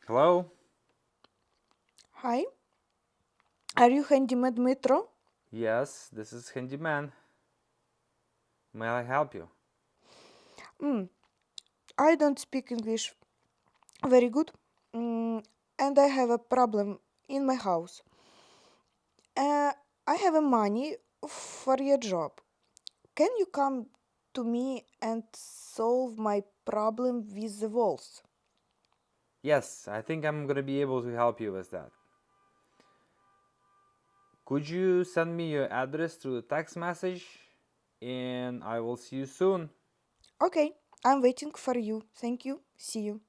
Hello? Hi, are you Handyman Metro? Yes, this is Handyman. May I help you? Mm, I don't speak English very good, and I have a problem in my house. Uh, I have a money for your job. Can you come to me and solve my problem with the walls? Yes, I think I'm gonna be able to help you with that. Could you send me your address through a text message? And I will see you soon. Okay, I'm waiting for you. Thank you. See you.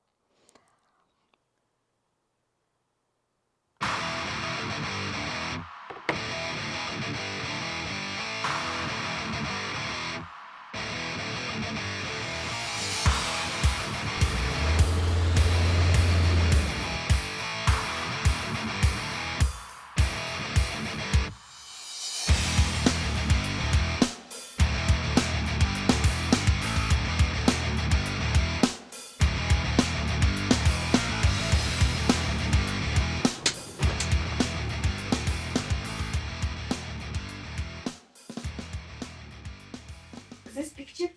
This picture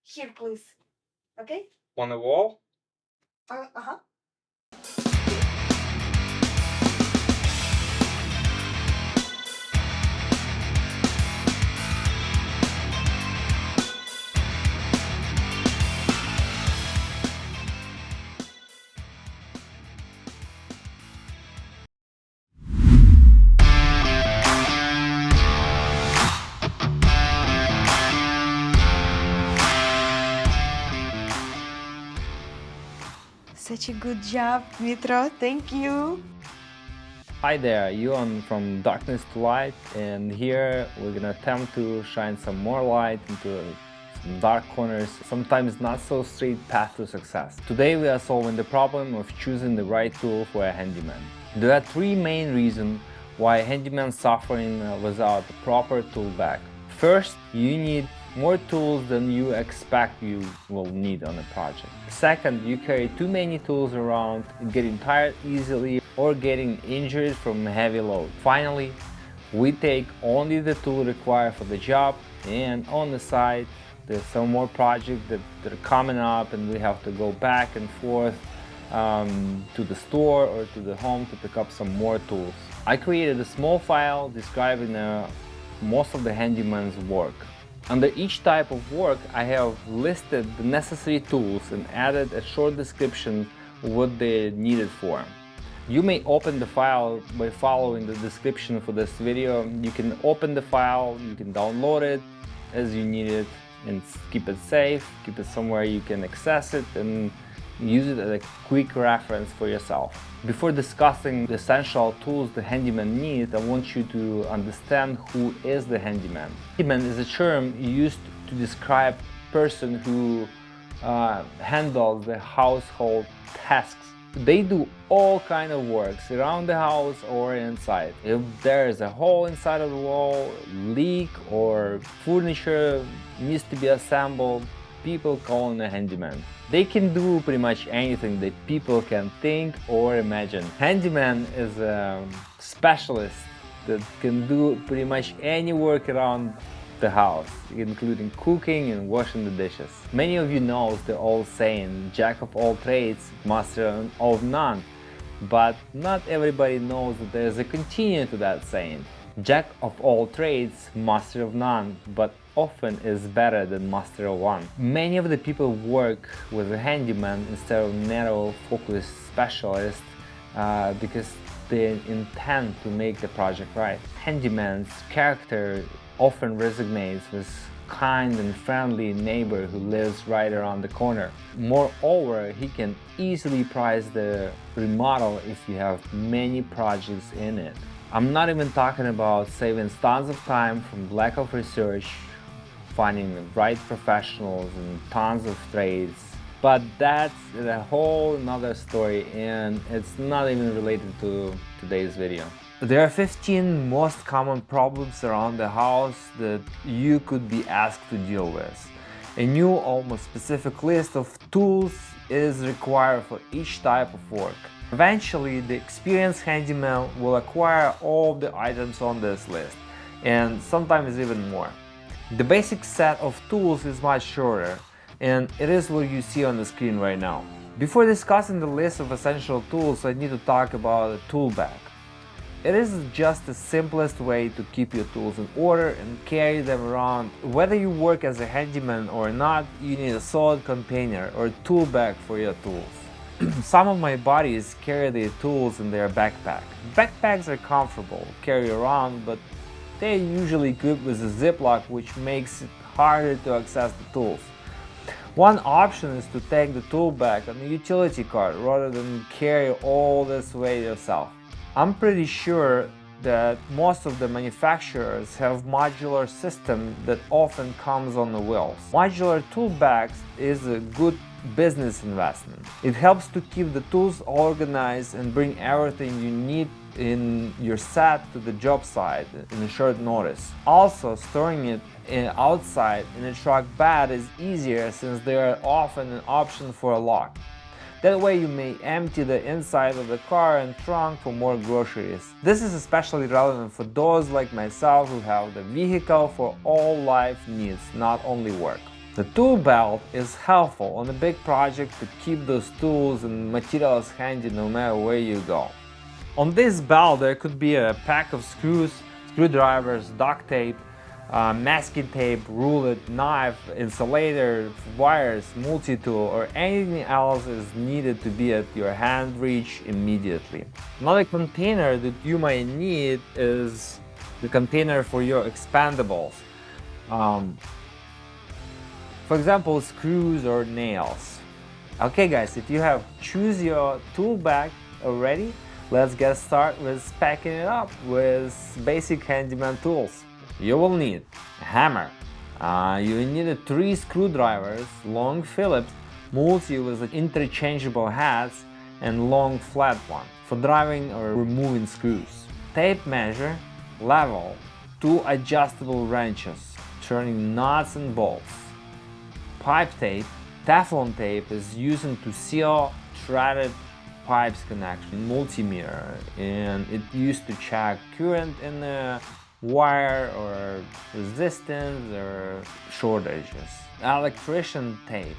here, please. Okay? On the wall? Uh-huh. Such a good job, Metro. Thank you. Hi there, Yuan from Darkness to Light, and here we're gonna attempt to shine some more light into some dark corners, sometimes not so straight path to success. Today we are solving the problem of choosing the right tool for a handyman. There are three main reasons why a handyman suffering without a proper tool bag. First, you need more tools than you expect you will need on a project. Second, you carry too many tools around, getting tired easily or getting injured from a heavy load. Finally, we take only the tool required for the job, and on the side there's some more projects that are coming up and we have to go back and forth to the store or to the home to pick up some more tools. I created a small file describing most of the handyman's work. Under each type of work, I have listed the necessary tools and added a short description of what they're needed for. You may open the file by following the description for this video. You can open the file, you can download it as you need it, and keep it safe, keep it somewhere you can access it, and use it as a quick reference for yourself. Before discussing the essential tools the handyman needs, I want you to understand who is the handyman. Handyman is a term used to describe a person who handles the household tasks. They do all kind of works around the house or inside. If there is a hole inside of the wall, leak, or furniture needs to be assembled, people call in a handyman. They can do pretty much anything that people can think or imagine. Handyman is a specialist that can do pretty much any work around the house, including cooking and washing the dishes. Many of you know the old saying, jack of all trades, master of none. But not everybody knows that there is a continuation to that saying. Jack of all trades, master of none, but often is better than master of one. Many of the people work with a handyman instead of narrow focused specialist because they intend to make the project right. Handyman's character often resonates with kind and friendly neighbor who lives right around the corner. Moreover, he can easily price the remodel if you have many projects in it. I'm not even talking about saving tons of time from lack of research, finding the right professionals and tons of trades. But that's a whole another story, and it's not even related to today's video. There are 15 most common problems around the house that you could be asked to deal with. A new, almost specific list of tools is required for each type of work. Eventually, the experienced handyman will acquire all of the items on this list, and sometimes even more. The basic set of tools is much shorter, and it is what you see on the screen right now. Before discussing the list of essential tools, I need to talk about a tool bag. It is just the simplest way to keep your tools in order and carry them around. Whether you work as a handyman or not, you need a solid container or tool bag for your tools. Some of my buddies carry their tools in their backpack. Backpacks are comfortable to carry around, but they're usually equipped with a ziplock, which makes it harder to access the tools. One option is to take the tool bag on a utility cart rather than carry all this weight yourself. I'm pretty sure that most of the manufacturers have modular system that often comes on the wheels. Modular tool bags is a good business investment. It helps to keep the tools organized and bring everything you need in your set to the job site in a short notice. Also, storing it outside in a truck bed is easier since they are often an option for a lock. That way you may empty the inside of the car and trunk for more groceries. This is especially relevant for those like myself who have the vehicle for all life needs, not only work. The tool belt is helpful on a big project to keep those tools and materials handy no matter where you go. On this belt there could be a pack of screws, screwdrivers, duct tape, masking tape, ruler, knife, insulator, wires, multi-tool, or anything else is needed to be at your hand reach immediately. Another container that you might need is the container for your expendables. For example, screws or nails. Okay guys, if you have choose your tool bag already, let's get started with packing it up with basic handyman tools. You will need a hammer. You will need 3 screwdrivers, long Phillips, multi with interchangeable heads, and long flat one for driving or removing screws. Tape measure, level, 2 adjustable wrenches, turning nuts and bolts. Pipe tape. Teflon tape is used to seal threaded pipes connection. Multimeter, and it used to check current in the wire or resistance or shortages. Electrician tape.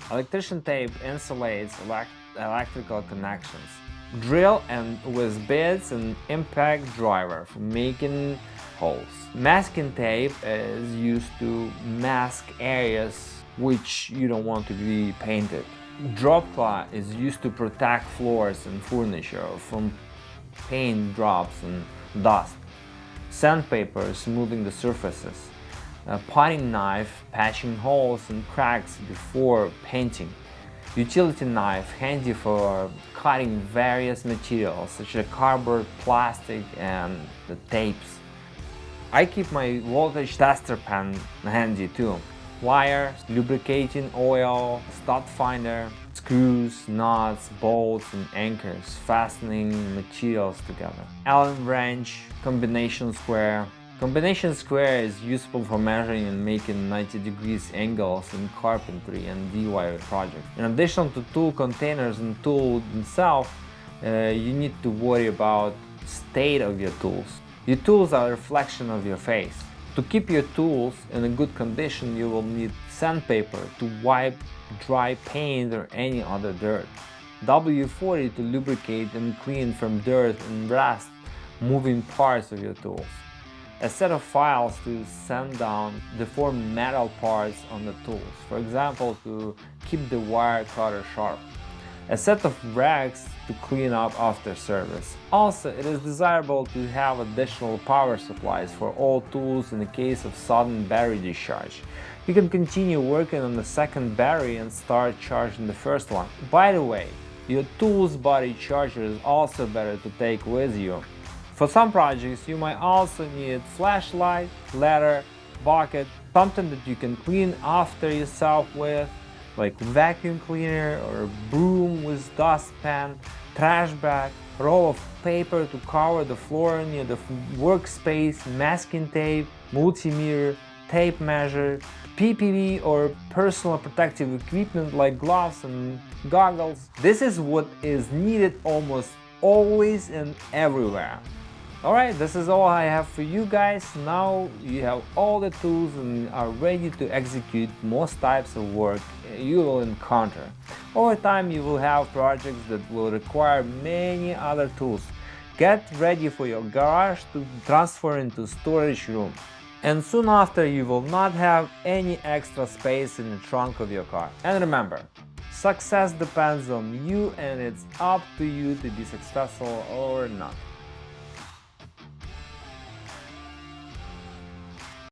Electrician tape insulates electrical connections. Drill and with bits and impact driver for making holes. Masking tape is used to mask areas which you don't want to be painted. Drop cloth is used to protect floors and furniture from paint drops and dust. Sandpaper, smoothing the surfaces. A potting knife, patching holes and cracks before painting. Utility knife, handy for cutting various materials such as cardboard, plastic, and the tapes. I keep my voltage tester pen handy too. Wire, lubricating oil, stud finder, screws, nuts, bolts and anchors, fastening materials together. Allen wrench, combination square. Combination square is useful for measuring and making 90 degrees angles in carpentry and DIY projects. In addition to tool containers and tool themselves, you need to worry about state of your tools. Your tools are a reflection of your face. To keep your tools in a good condition, you will need sandpaper to wipe dry paint or any other dirt. W40 to lubricate and clean from dirt and rust moving parts of your tools. A set of files to sand down deformed metal parts on the tools, for example, to keep the wire cutter sharp. A set of rags to clean up after service. Also, it is desirable to have additional power supplies for all tools in the case of sudden battery discharge. You can continue working on the second battery and start charging the first one. By the way, your tool's body charger is also better to take with you. For some projects, you might also need flashlight, ladder, bucket, something that you can clean after yourself with, like vacuum cleaner or broom with dustpan, trash bag, roll of paper to cover the floor near the workspace, masking tape, multimeter, tape measure, PPE or personal protective equipment like gloves and goggles. This is what is needed almost always and everywhere. Alright, this is all I have for you guys. Now you have all the tools and are ready to execute most types of work you will encounter. Over time you will have projects that will require many other tools. Get ready for your garage to transfer into storage room. And soon after you will not have any extra space in the trunk of your car. And remember, success depends on you and it's up to you to be successful or not.